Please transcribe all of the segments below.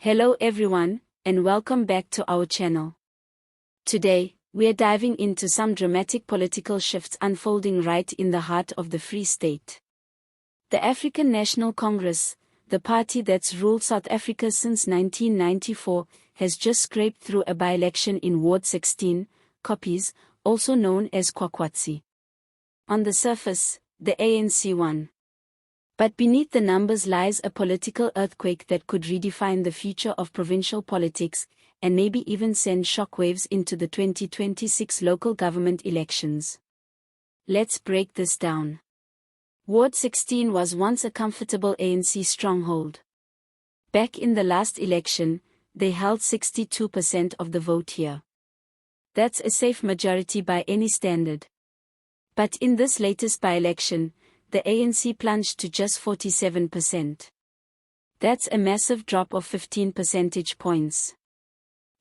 Hello everyone, and welcome back to our channel. Today, we are diving into some dramatic political shifts unfolding right in the heart of the Free State. The African National Congress, the party that's ruled South Africa since 1994, has just scraped through a by-election in Ward 16, Koppies, also known as Kwakwatsi. On the surface, the ANC won. But beneath the numbers lies a political earthquake that could redefine the future of provincial politics, and maybe even send shockwaves into the 2026 local government elections. Let's break this down. Ward 16 was once a comfortable ANC stronghold. Back in the last election, they held 62% of the vote here. That's a safe majority by any standard. But in this latest by-election, the ANC plunged to just 47%. That's a massive drop of 15 percentage points.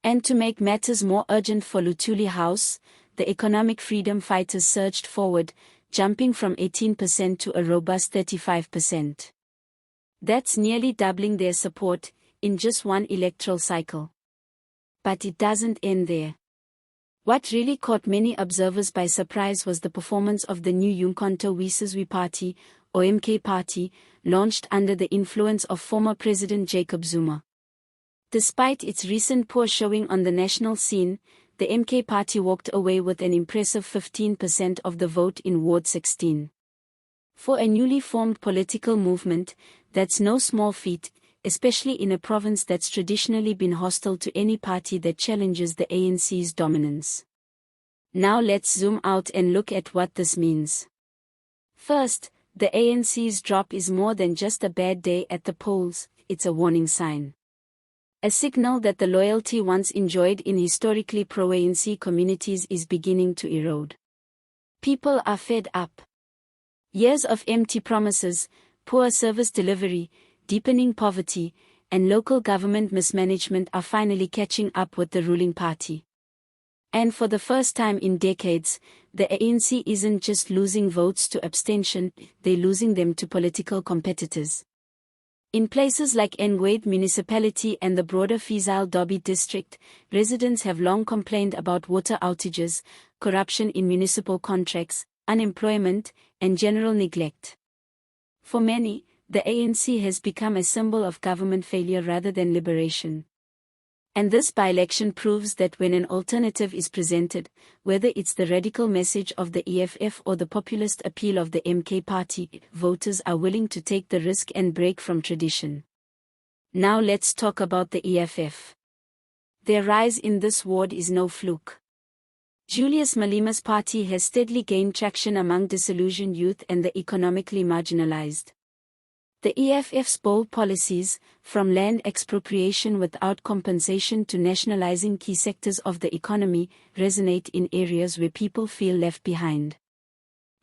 And to make matters more urgent for Luthuli House, the economic freedom fighters surged forward, jumping from 18% to a robust 35%. That's nearly doubling their support in just one electoral cycle. But it doesn't end there. What really caught many observers by surprise was the performance of the new uMkhonto weSizwe party, or MK party, launched under the influence of former President Jacob Zuma. Despite its recent poor showing on the national scene, the MK party walked away with an impressive 15% of the vote in Ward 16. For a newly formed political movement, that's no small feat, especially in a province that's traditionally been hostile to any party that challenges the ANC's dominance. Now let's zoom out and look at what this means. First, the ANC's drop is more than just a bad day at the polls, it's a warning sign. A signal that the loyalty once enjoyed in historically pro-ANC communities is beginning to erode. People are fed up. Years of empty promises, poor service delivery, deepening poverty, and local government mismanagement are finally catching up with the ruling party. And for the first time in decades, the ANC isn't just losing votes to abstention, they're losing them to political competitors. In places like Ngwede municipality and the broader Feazal Dobie district, residents have long complained about water outages, corruption in municipal contracts, unemployment, and general neglect. For many, the ANC has become a symbol of government failure rather than liberation. And this by-election proves that when an alternative is presented, whether it's the radical message of the EFF or the populist appeal of the MK party, voters are willing to take the risk and break from tradition. Now let's talk about the EFF. Their rise in this ward is no fluke. Julius Malima's party has steadily gained traction among disillusioned youth and the economically marginalized. The EFF's bold policies, from land expropriation without compensation to nationalizing key sectors of the economy, resonate in areas where people feel left behind.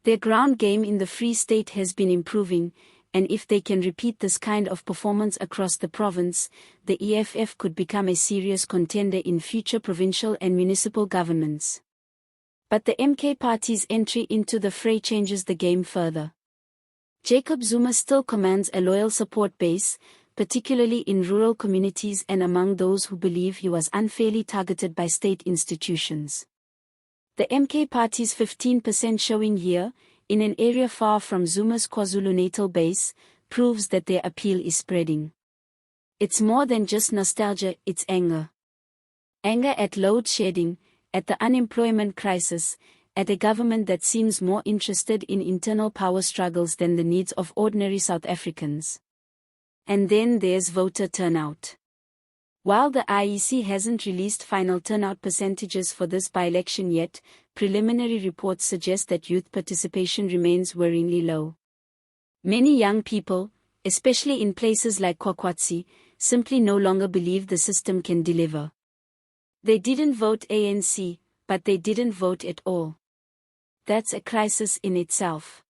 Their ground game in the Free State has been improving, and if they can repeat this kind of performance across the province, the EFF could become a serious contender in future provincial and municipal governments. But the MK party's entry into the fray changes the game further. Jacob Zuma still commands a loyal support base, particularly in rural communities and among those who believe he was unfairly targeted by state institutions. The MK party's 15% showing here, in an area far from Zuma's KwaZulu-Natal base, proves that their appeal is spreading. It's more than just nostalgia, it's anger. Anger at load shedding, at the unemployment crisis, at a government that seems more interested in internal power struggles than the needs of ordinary South Africans. And then there's voter turnout. While the IEC hasn't released final turnout percentages for this by-election yet, preliminary reports suggest that youth participation remains worryingly low. Many young people, especially in places like Kwakwatsi, simply no longer believe the system can deliver. They didn't vote ANC, but they didn't vote at all. That's a crisis in itself.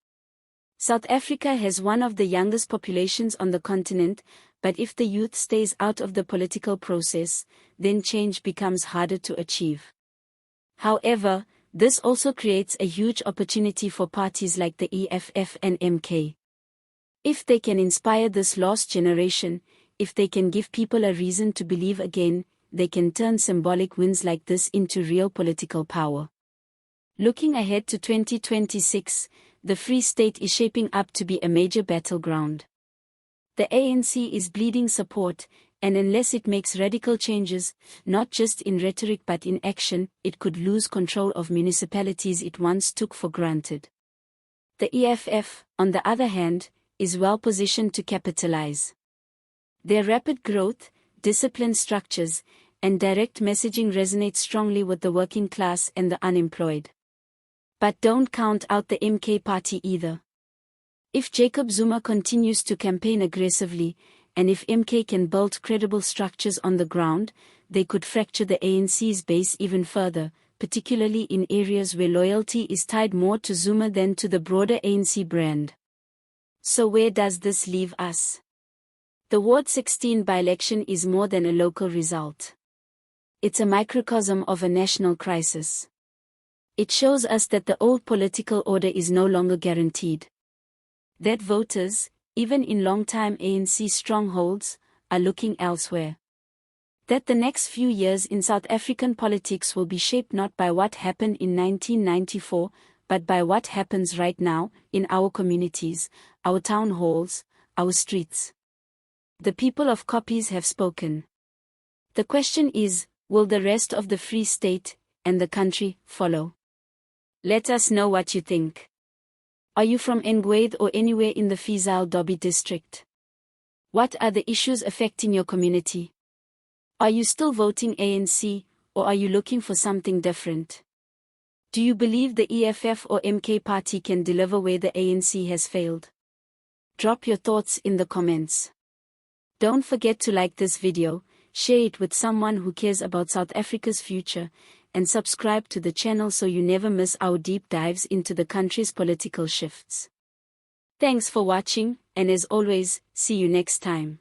South Africa has one of the youngest populations on the continent, but if the youth stays out of the political process, then change becomes harder to achieve. However, this also creates a huge opportunity for parties like the EFF and MK. If they can inspire this lost generation, if they can give people a reason to believe again, they can turn symbolic wins like this into real political power. Looking ahead to 2026, the Free State is shaping up to be a major battleground. The ANC is bleeding support, and unless it makes radical changes, not just in rhetoric but in action, it could lose control of municipalities it once took for granted. The EFF, on the other hand, is well positioned to capitalize. Their rapid growth, disciplined structures, and direct messaging resonate strongly with the working class and the unemployed. But don't count out the MK party either. If Jacob Zuma continues to campaign aggressively, and if MK can build credible structures on the ground, they could fracture the ANC's base even further, particularly in areas where loyalty is tied more to Zuma than to the broader ANC brand. So where does this leave us? The Ward 16 by-election is more than a local result. It's a microcosm of a national crisis. It shows us that the old political order is no longer guaranteed. That voters, even in long-time ANC strongholds, are looking elsewhere. That the next few years in South African politics will be shaped not by what happened in 1994, but by what happens right now, in our communities, our town halls, our streets. The people of Koppies have spoken. The question is, will the rest of the Free State, and the country, follow? Let us know what you think. Are you from Ngwede or anywhere in the Feazile Dobie district? What are the issues affecting your community? Are you still voting ANC, or are you looking for something different? Do you believe the EFF or MK party can deliver where the ANC has failed? Drop your thoughts in the comments. Don't forget to like this video, share it with someone who cares about South Africa's future, and subscribe to the channel so you never miss our deep dives into the country's political shifts. Thanks for watching, and as always, see you next time.